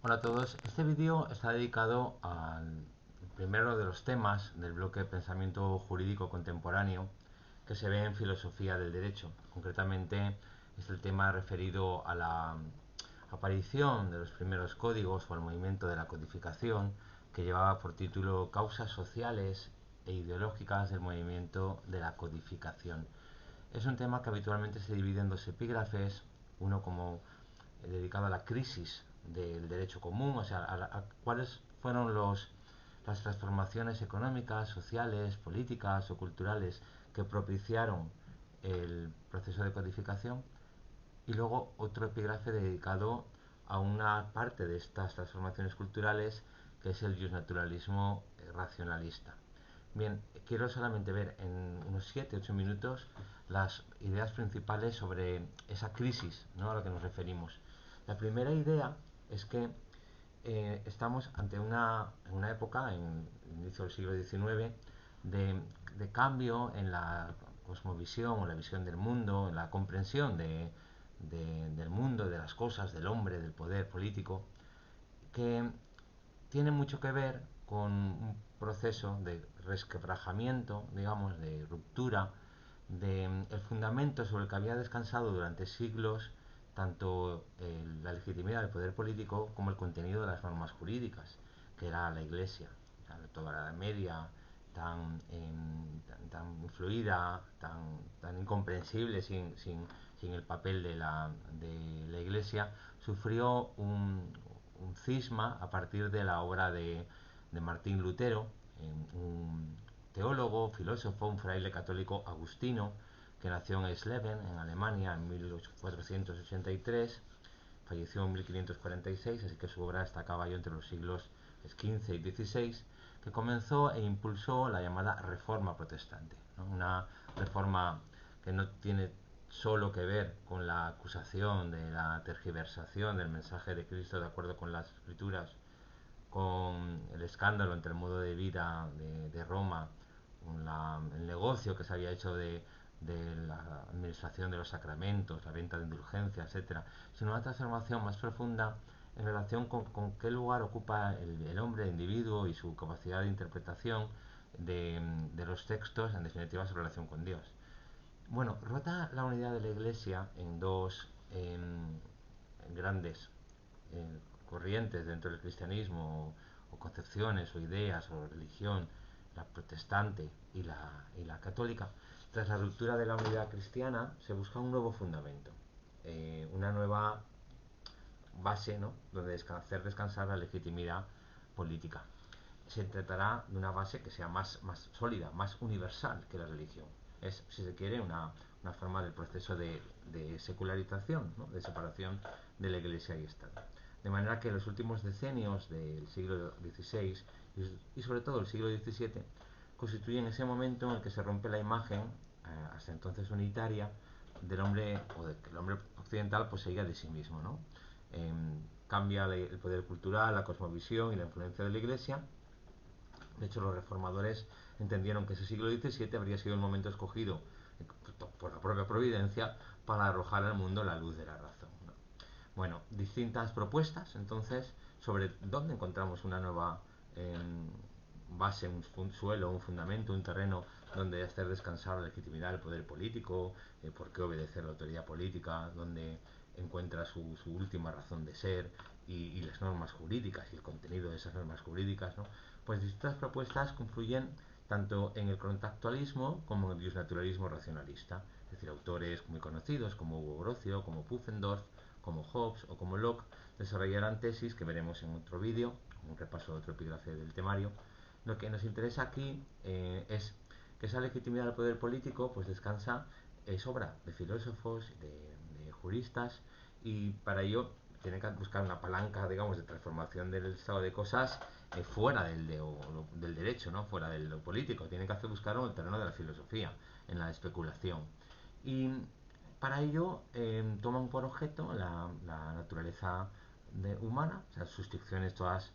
Hola a todos, este vídeo está dedicado al primero de los temas del bloque de pensamiento jurídico contemporáneo que se ve en filosofía del derecho. Concretamente es el tema referido a la aparición de los primeros códigos o al movimiento de la codificación, que llevaba por título Causas sociales e ideológicas del movimiento de la codificación. Es un tema que habitualmente se divide en dos epígrafes, uno como dedicado a la crisis del derecho común, o sea, a cuáles fueron las transformaciones económicas, sociales, políticas o culturales que propiciaron el proceso de codificación, y luego otro epígrafe dedicado a una parte de estas transformaciones culturales, que es el justnaturalismo racionalista. Bien, quiero solamente ver en unos 7 u 8 minutos las ideas principales sobre esa crisis, ¿no?, a la que nos referimos. La primera idea es que estamos ante una época, en el inicio del siglo XIX, de, de cambio en la cosmovisión o la visión del mundo, en la comprensión del mundo, de las cosas, del hombre, del poder político, que tiene mucho que ver con un proceso de resquebrajamiento, digamos, de ruptura, de el fundamento sobre el que había descansado durante siglos tanto la legitimidad del poder político como el contenido de las normas jurídicas, que era la Iglesia. Toda la Edad Media, tan fluida, tan incomprensible sin el papel de la Iglesia, sufrió un cisma a partir de la obra de Martín Lutero, un teólogo, filósofo, un fraile católico agustino, que nació en Sleben, en Alemania, en 1483, falleció en 1546, así que su obra está a caballo entre los siglos XV y XVI, que comenzó e impulsó la llamada Reforma Protestante, ¿no? Una reforma que no tiene solo que ver con la acusación de la tergiversación del mensaje de Cristo de acuerdo con las escrituras, con el escándalo entre el modo de vida de Roma, con el negocio que se había hecho de la administración de los sacramentos, la venta de indulgencias, etcétera, sino una transformación más profunda en relación con qué lugar ocupa el hombre, el individuo, y su capacidad de interpretación de los textos, en definitiva su relación con Dios. Bueno, rota la unidad de la Iglesia en dos grandes corrientes dentro del cristianismo, o concepciones o ideas o religión, la protestante y la católica. Tras la ruptura de la unidad cristiana se busca un nuevo fundamento, una nueva base, ¿no?, donde hacer descansar la legitimidad política. Se tratará de una base que sea más sólida, más universal que la religión. Es, si se quiere, una forma del proceso de secularización, ¿no?, de separación de la Iglesia y Estado. De manera que los últimos decenios del siglo XVI y sobre todo el siglo XVII constituyen ese momento en el que se rompe la imagen, hasta entonces unitaria, del hombre, o de que el hombre occidental poseía de sí mismo, ¿no? Cambia el poder cultural, la cosmovisión y la influencia de la Iglesia. De hecho, los reformadores entendieron que ese siglo XVII habría sido el momento escogido por la propia providencia para arrojar al mundo la luz de la razón, ¿no? Bueno, distintas propuestas entonces sobre dónde encontramos una nueva eh, base, un suelo, un fundamento, un terreno donde hacer descansar la legitimidad del poder político, por qué obedecer la autoridad política, donde encuentra su última razón de ser, y las normas jurídicas y el contenido de esas normas jurídicas, ¿no? Pues distintas propuestas confluyen tanto en el contactualismo como en el justnaturalismo racionalista, es decir, autores muy conocidos como Hugo Grocio, como Pufendorf, como Hobbes o como Locke desarrollarán tesis que veremos en otro vídeo, un repaso de otro epígrafe del temario. Lo que nos interesa aquí es que esa legitimidad del poder político pues descansa, es obra de filósofos, de juristas, y para ello tienen que buscar una palanca, digamos, de transformación del estado de cosas fuera del derecho, ¿no?, fuera de lo político. Tienen que buscar en el terreno de la filosofía, en la especulación. Y para ello toman por objeto la naturaleza humana, o sea, sus ficciones todas,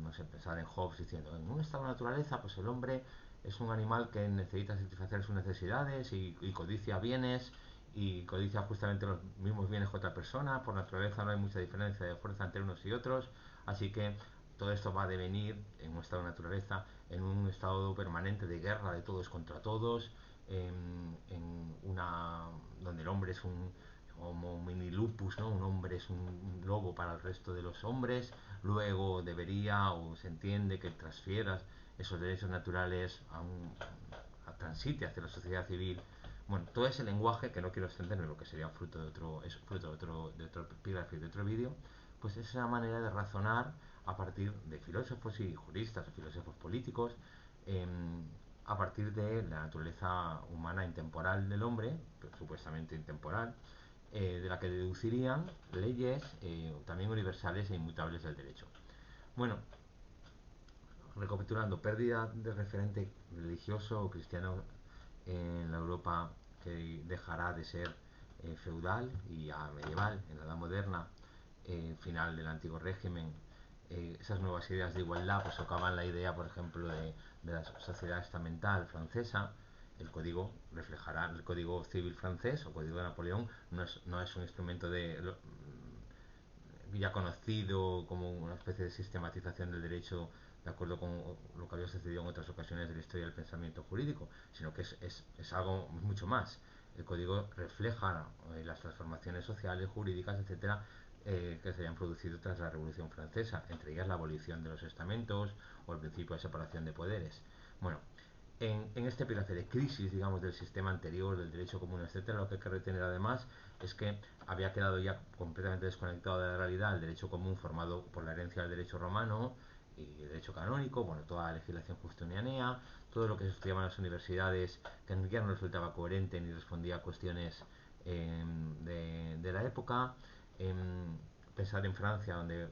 no sé, pensar en Hobbes diciendo, en un estado de naturaleza, pues el hombre es un animal que necesita satisfacer sus necesidades y codicia bienes y codicia justamente los mismos bienes que otra persona. Por naturaleza no hay mucha diferencia de fuerza entre unos y otros, así que todo esto va a devenir en un estado de naturaleza, en un estado permanente de guerra de todos contra todos, en una donde el hombre es un como mini lupus, ¿no? Un hombre es un lobo para el resto de los hombres. Luego debería o se entiende que transfieras esos derechos naturales a transite hacia la sociedad civil. Bueno, todo ese lenguaje que no quiero extenderme, lo que sería fruto de otro, es fruto de otro epígrafe y de otro vídeo, pues es una manera de razonar a partir de filósofos y juristas o filósofos políticos, eh, a partir de la naturaleza humana intemporal del hombre, supuestamente intemporal, de la que deducirían leyes también universales e inmutables del derecho. Bueno, recapitulando, pérdida de referente religioso o cristiano en la Europa que dejará de ser feudal y a medieval en la Edad Moderna, final del antiguo régimen. Esas nuevas ideas de igualdad pues socavan la idea, por ejemplo, de la sociedad estamental francesa. El código reflejará el código civil francés o código de Napoleón. No es un instrumento ya conocido como una especie de sistematización del derecho de acuerdo con lo que había sucedido en otras ocasiones de la historia del pensamiento jurídico, sino que es algo mucho más. El código refleja las transformaciones sociales, jurídicas, etcétera, que se hayan producido tras la Revolución Francesa, entre ellas la abolición de los estamentos o el principio de separación de poderes. Bueno, en este epígrafe de crisis, digamos, del sistema anterior, del derecho común, etcétera, lo que hay que retener además es que había quedado ya completamente desconectado de la realidad el derecho común formado por la herencia del derecho romano y el derecho canónico, bueno, toda la legislación justinianea, todo lo que se estudiaba en las universidades, que ya no resultaba coherente ni respondía a cuestiones de la época. Pensar en Francia, donde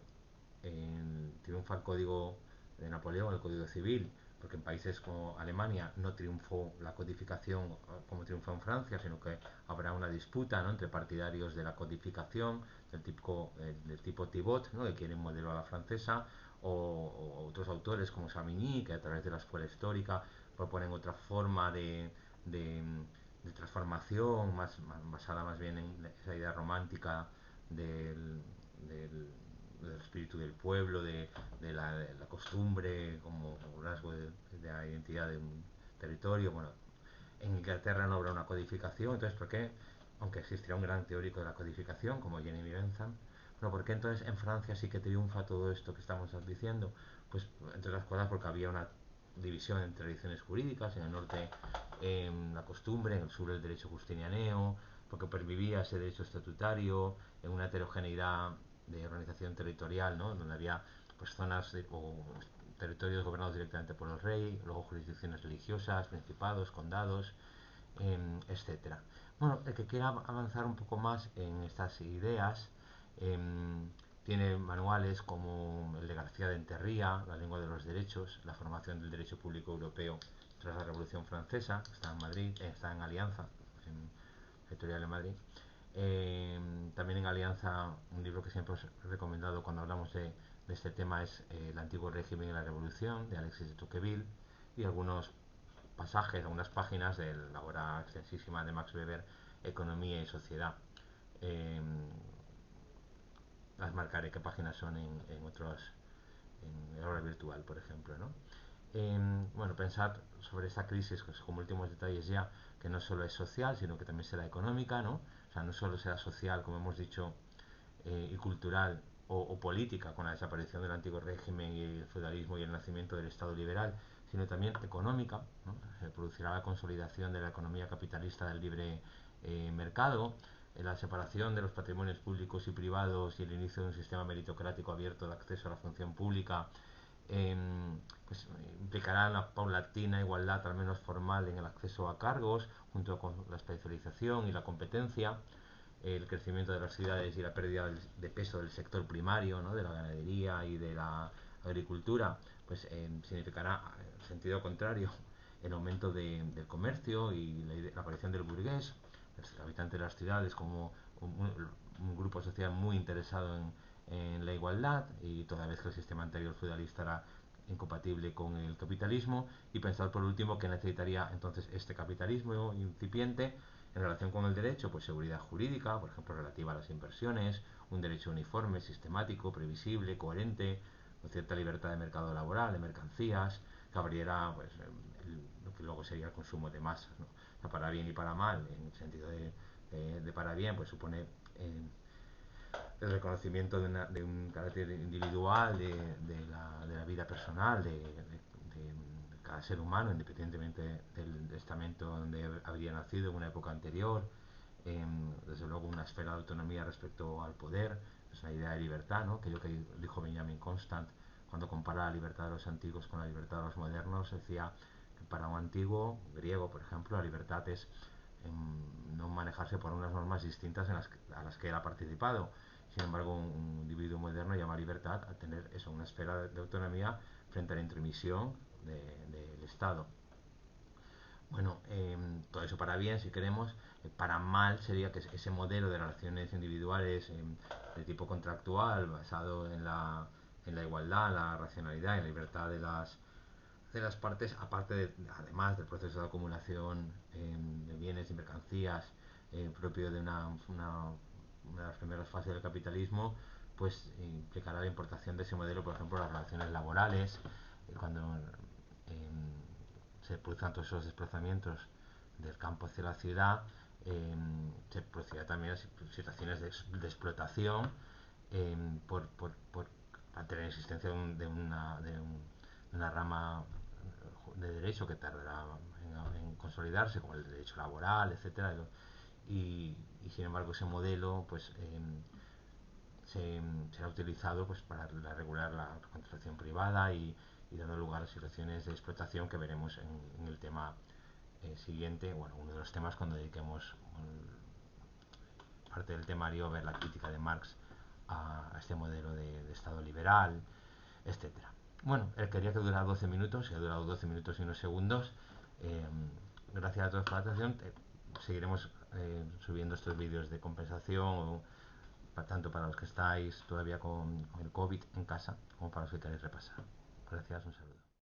triunfa el código de Napoleón, el código civil, porque en países como Alemania no triunfó la codificación como triunfó en Francia, sino que habrá una disputa, ¿no?, entre partidarios de la codificación del tipo Thibaut, ¿no?, que quieren modelo a la francesa, o otros autores como Chamigny, que a través de la escuela histórica proponen otra forma de, de transformación basada más bien en esa idea romántica del, del, del espíritu del pueblo, de la costumbre como rasgo de la identidad de un territorio. Bueno, en Inglaterra no habrá una codificación, entonces ¿por qué? Aunque existirá un gran teórico de la codificación como Jeremy Bentham, bueno, ¿por qué entonces en Francia sí que triunfa todo esto que estamos diciendo? Pues entre otras cosas porque había una división en tradiciones jurídicas, en el norte la costumbre, en el sur el derecho justinianeo, porque pervivía ese derecho estatutario, en una heterogeneidad de organización territorial, ¿no?, donde había pues zonas o territorios gobernados directamente por el rey, luego jurisdicciones religiosas, principados, condados, etcétera. Bueno, el que quiera avanzar un poco más en estas ideas eh, tiene manuales como el de García de Enterría, La lengua de los derechos, la formación del derecho público europeo tras la Revolución Francesa, que está en Madrid, está en Alianza, en Editorial de Madrid. También en Alianza, un libro que siempre os he recomendado cuando hablamos de este tema es El antiguo régimen y la revolución, de Alexis de Tocqueville, y algunos pasajes, algunas páginas de la obra extensísima de Max Weber, Economía y Sociedad. Eh, las marcaré qué páginas son en otros, en el aula virtual, por ejemplo, ¿no? Bueno, pensar sobre esta crisis pues, como últimos detalles ya, que no solo es social, sino que también será económica, ¿no? O sea, no solo será social, como hemos dicho, y cultural o política con la desaparición del antiguo régimen y el feudalismo y el nacimiento del Estado liberal, sino también económica, ¿no? Se producirá la consolidación de la economía capitalista del libre mercado, la separación de los patrimonios públicos y privados y el inicio de un sistema meritocrático abierto de acceso a la función pública, eh, pues implicará una paulatina igualdad al menos formal en el acceso a cargos, junto con la especialización y la competencia, el crecimiento de las ciudades y la pérdida de peso del sector primario, ¿no?, de la ganadería y de la agricultura, pues significará, en sentido contrario, el aumento del comercio y la aparición del burgués, el habitante de las ciudades como un grupo social muy interesado en la igualdad, y toda vez que el sistema anterior feudalista era incompatible con el capitalismo, y pensar por último que necesitaría entonces este capitalismo incipiente En relación con el derecho, pues seguridad jurídica, por ejemplo, relativa a las inversiones, un derecho uniforme, sistemático, previsible, coherente, con cierta libertad de mercado laboral, de mercancías, que abriera pues, lo que luego sería el consumo de masas, ¿no? O sea, para bien y para mal, en el sentido de para bien, pues supone el reconocimiento de un carácter individual de la vida personal de cada ser humano, independientemente del estamento donde habría nacido en una época anterior. Desde luego una esfera de autonomía respecto al poder, es una idea de libertad, ¿no? Aquello que dijo Benjamin Constant cuando compara la libertad de los antiguos con la libertad de los modernos, decía que para un antiguo griego, por ejemplo, la libertad es no manejarse por unas normas distintas a las que él ha participado. Sin embargo, un individuo moderno llama libertad a tener eso, una esfera de autonomía frente a la intromisión del Estado. Bueno, todo eso para bien, si queremos. Para mal sería que ese modelo de relaciones individuales de tipo contractual, basado en la igualdad, la racionalidad y la libertad de las partes, además del proceso de acumulación de bienes y mercancías propio de una de las primeras fases del capitalismo, pues implicará la importación de ese modelo, por ejemplo, las relaciones laborales, cuando se produzcan todos esos desplazamientos del campo hacia la ciudad, se producirá también situaciones de explotación por tener existencia de una rama de derecho que tardará en consolidarse, como el derecho laboral, etcétera, y sin embargo ese modelo pues será utilizado pues para regular la contratación privada y dando lugar a situaciones de explotación que veremos en el tema siguiente, bueno, uno de los temas cuando dediquemos parte del temario a ver la crítica de Marx a este modelo de Estado liberal, etcétera. Bueno, él quería que durara 12 minutos y ha durado 12 minutos y unos segundos. Eh, Gracias a todos por la atención. Seguiremos subiendo estos vídeos de compensación, tanto para los que estáis todavía con el COVID en casa como para los que queréis repasar. Gracias, un saludo.